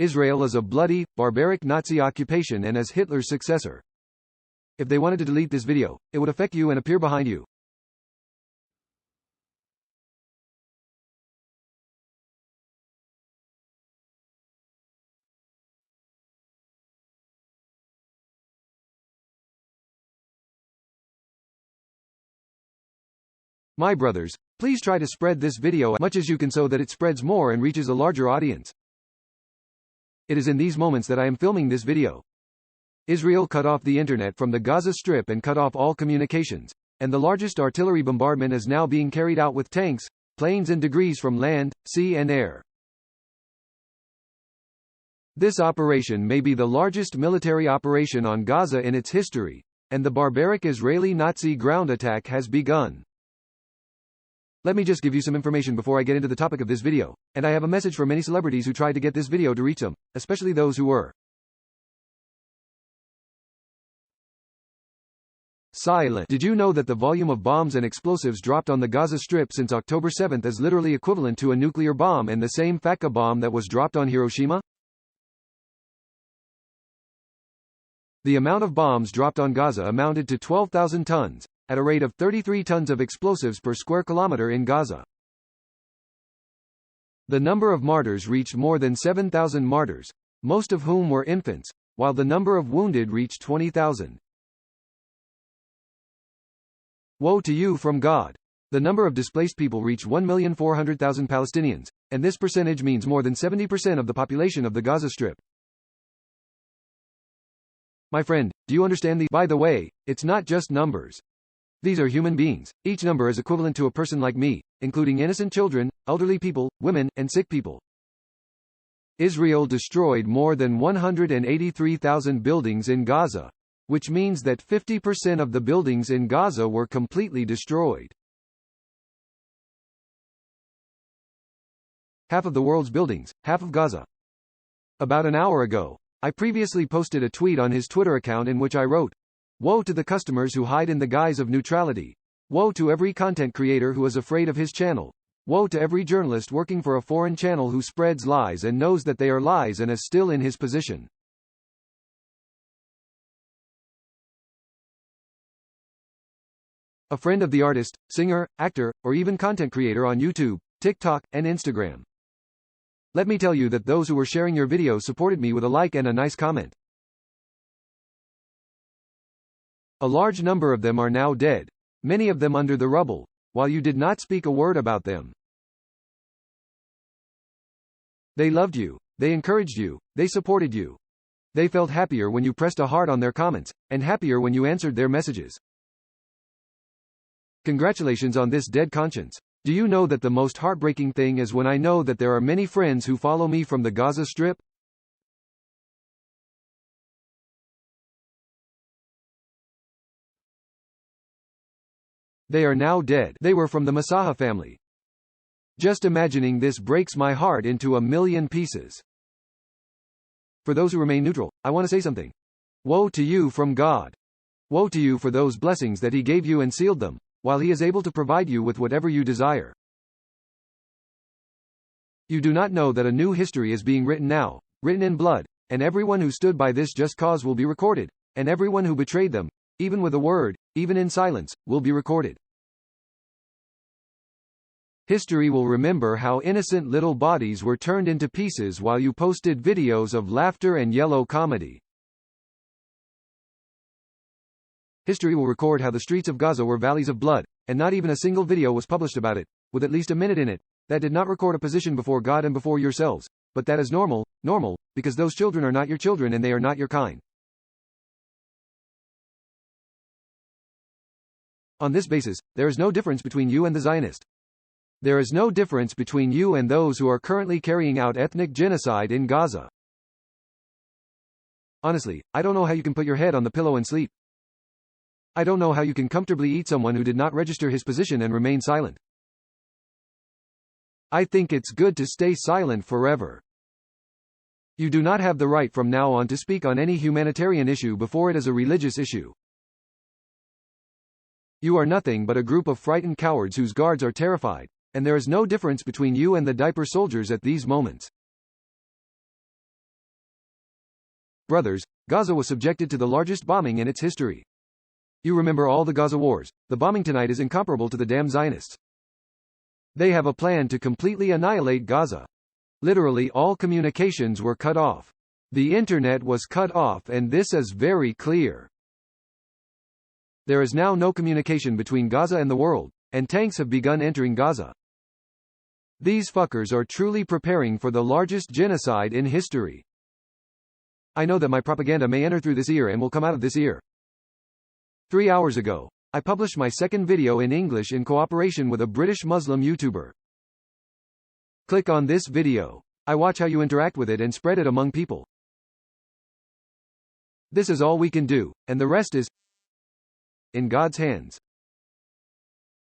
Israel is a bloody, barbaric Nazi occupation and is Hitler's successor. If they wanted to delete this video, it would affect you and appear behind you. My brothers, please try to spread this video as much as you can so that it spreads more and reaches a larger audience. It is in these moments that I am filming this video. Israel cut off the internet from the Gaza Strip and cut off all communications, and the largest artillery bombardment is now being carried out with tanks, planes and degrees from land, sea and air. This operation may be the largest military operation on Gaza in its history, and the barbaric Israeli Nazi ground attack has begun. Let me just give you some information before I get into the topic of this video, and I have a message for many celebrities who tried to get this video to reach them, especially those who were silent. Did you know that the volume of bombs and explosives dropped on the Gaza Strip since October 7 is literally equivalent to a nuclear bomb and the same FACA bomb that was dropped on Hiroshima? The amount of bombs dropped on Gaza amounted to 12,000 tons, at a rate of 33 tons of explosives per square kilometer in Gaza. The number of martyrs reached more than 7,000 martyrs, most of whom were infants, while the number of wounded reached 20,000. Woe to you from God! The number of displaced people reached 1,400,000 Palestinians, and this percentage means more than 70% of the population of the Gaza Strip. My friend, do you understand By the way, it's not just numbers. These are human beings. Each number is equivalent to a person like me, including innocent children, elderly people, women, and sick people. Israel destroyed more than 183,000 buildings in Gaza, which means that 50% of the buildings in Gaza were completely destroyed. Half of the world's buildings, half of Gaza. About an hour ago, I previously posted a tweet on his Twitter account in which I wrote, "Woe to the customers who hide in the guise of neutrality. Woe to every content creator who is afraid of his channel. Woe to every journalist working for a foreign channel who spreads lies and knows that they are lies and is still in his position." A friend of the artist, singer, actor, or even content creator on YouTube, TikTok, and Instagram. Let me tell you that those who were sharing your video supported me with a like and a nice comment. A large number of them are now dead, many of them under the rubble, while you did not speak a word about them. They loved you, they encouraged you, they supported you. They felt happier when you pressed a heart on their comments, and happier when you answered their messages. Congratulations on this dead conscience. Do you know that the most heartbreaking thing is when I know that there are many friends who follow me from the Gaza Strip? They are now dead. They were from the Masaha family. Just imagining this breaks my heart into a million pieces. For those who remain neutral, I want to say something. Woe to you from God. Woe to you for those blessings that He gave you and sealed them, while He is able to provide you with whatever you desire. You do not know that a new history is being written now, written in blood, and everyone who stood by this just cause will be recorded, and everyone who betrayed them, even with a word, even in silence, will be recorded. History will remember how innocent little bodies were turned into pieces while you posted videos of laughter and yellow comedy. History will record how the streets of Gaza were valleys of blood, and not even a single video was published about it, with at least a minute in it, that did not record a position before God and before yourselves, but that is normal, because those children are not your children and they are not your kind. On this basis, there is no difference between you and the Zionist. There is no difference between you and those who are currently carrying out ethnic genocide in Gaza. Honestly, I don't know how you can put your head on the pillow and sleep. I don't know how you can comfortably eat someone who did not register his position and remain silent. I think it's good to stay silent forever. You do not have the right from now on to speak on any humanitarian issue before it is a religious issue. You are nothing but a group of frightened cowards whose guards are terrified, and there is no difference between you and the diaper soldiers at these moments. brothers, Gaza was subjected to the largest bombing in its history. You remember all the Gaza wars. The bombing tonight is incomparable to the damn Zionists. They have a plan to completely annihilate Gaza. Literally all communications were cut off. The internet was cut off, and this is very clear. There is now no communication between Gaza and the world, and tanks have begun entering Gaza. These fuckers are truly preparing for the largest genocide in history. I know that my propaganda may enter through this ear and will come out of this ear. 3 hours ago, I published my second video in English in cooperation with a British Muslim YouTuber. Click on this video. I watch how you interact with it and spread it among people. This is all we can do, and the rest is in God's hands.